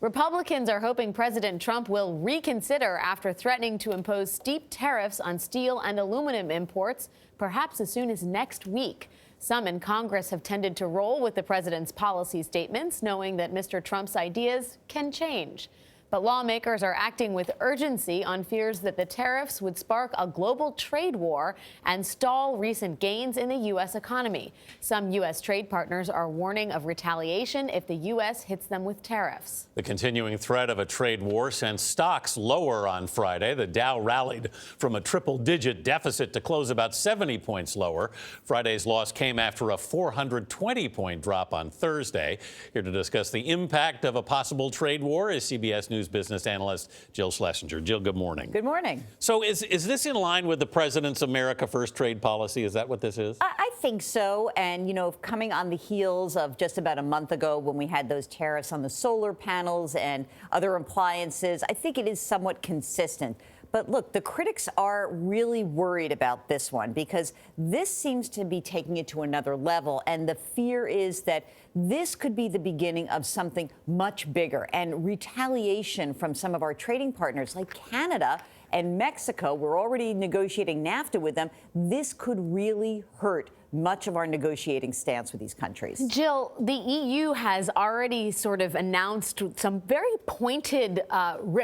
Republicans are hoping President Trump will reconsider after threatening to impose steep tariffs on steel and aluminum imports, perhaps as soon as next week. Some in Congress have tended to roll with the president's policy statements, knowing that Mr. Trump's ideas can change. But lawmakers are acting with urgency on fears that the tariffs would spark a global trade war and stall recent gains in the U.S. economy. Some U.S. trade partners are warning of retaliation if the U.S. hits them with tariffs. The continuing threat of a trade war sent stocks lower on Friday. The Dow rallied from a triple-digit deficit to close about 70 points lower. Friday's loss came after a 420-point drop on Thursday. Here to discuss the impact of a possible trade war is CBS News business analyst Jill Schlesinger. Jill, good morning. Good morning. So is this in line with the president's America First trade policy? Is that what this is? I think so. And, you know, coming on the heels of just about a month ago when we had those tariffs on the solar panels and other appliances, I think it is somewhat consistent. But look, the critics are really worried about this one because this seems to be taking it to another level. And the fear is that this could be the beginning of something much bigger and retaliation from some of our trading partners like Canada and Mexico. We're already negotiating NAFTA with them. This could really hurt much of our negotiating stance with these countries. Jill, the EU has already sort of announced some very pointed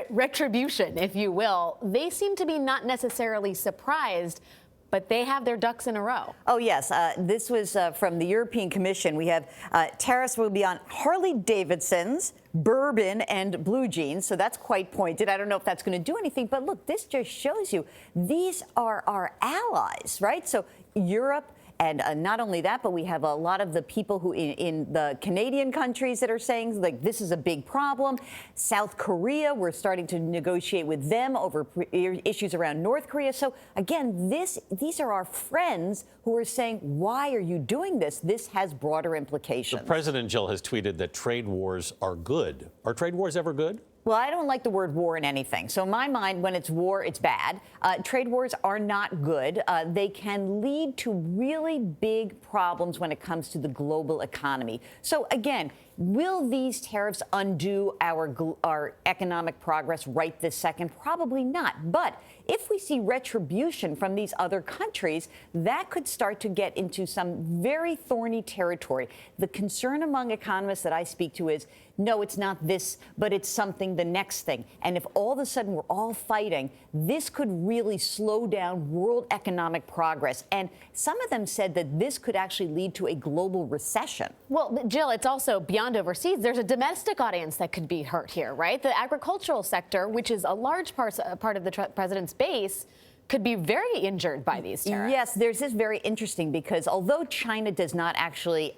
retribution, if you will. They seem to be not necessarily surprised, but they have their ducks in a row. Oh, yes. This was from the European Commission. We have tariffs will be on Harley-Davidsons, bourbon, and blue jeans. So that's quite pointed. I don't know if that's going to do anything. But look, this just shows you these are our allies, right? So Europe. And not only that, but we have a lot of the people who in the Canadian countries that are saying, like, this is a big problem. South Korea, we're starting to negotiate with them over issues around North Korea. So, again, these are our friends who are saying, why are you doing this? This has broader implications. The president, Jill, has tweeted that trade wars are good. Are trade wars ever good? Well, I don't like the word war in anything. So in my mind, when it's war, it's bad. Trade wars are not good. They can lead to really big problems when it comes to the global economy. So again, will these tariffs undo our economic progress right this second? Probably not. But if we see retribution from these other countries, that could start to get into some very thorny territory. The concern among economists that I speak to is, no, it's not this, but it's something, the next thing. And if all of a sudden we're all fighting, this could really slow down world economic progress. And some of them said that this could actually lead to a global recession. Well, Jill, it's also beyond overseas. There's a domestic audience that could be hurt here, right? The agricultural sector, which is a large part of the president's base, could be very injured by these tariffs. Yes, there's this very interesting because although China does not actually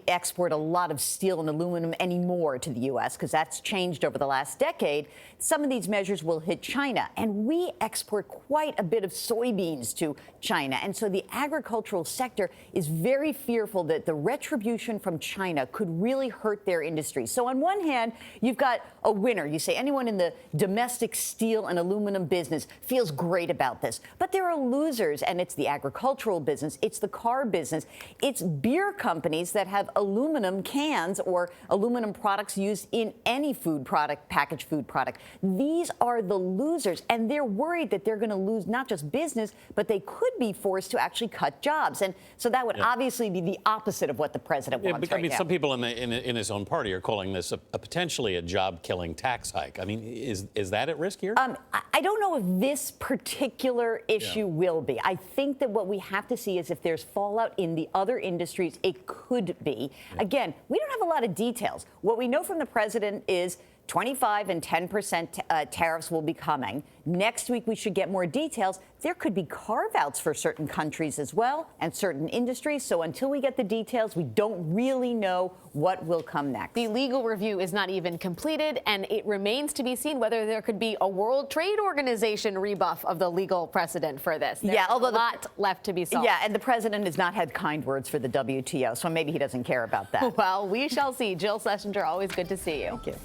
export a lot of steel and aluminum anymore to the U.S., because that's changed over the last decade, some of these measures will hit China. And we export quite a bit of soybeans to China. And so the agricultural sector is very fearful that the retribution from China could really hurt their industry. So on one hand, you've got a winner. You say anyone in the domestic steel and aluminum business feels great about this. But there are losers, and it's the agricultural business, it's the car business, it's beer companies that have aluminum cans or aluminum products used in any food product, packaged food product. These are the losers, and they're worried that they're going to lose not just business, but they could be forced to actually cut jobs. And so that would obviously be the opposite of what the president wants right now. Some people in his own party are calling this a potentially a job-killing tax hike. I mean, is that at risk here? I don't know if this particular issue will be. I think that what we have to see is if there's fallout in the other industries, it could be. Again, we don't have a lot of details. What we know from the president is 25 and 10% tariffs will be coming. Next week, we should get more details. There could be carve-outs for certain countries as well and certain industries. So until we get the details, we don't really know what will come next. The legal review is not even completed, and it remains to be seen whether there could be a World Trade Organization rebuff of the legal precedent for this. There's although a lot left to be solved. Yeah, and the president has not had kind words for the WTO, so maybe he doesn't care about that. Well, we shall see. Jill Schlesinger, always good to see you. Thank you.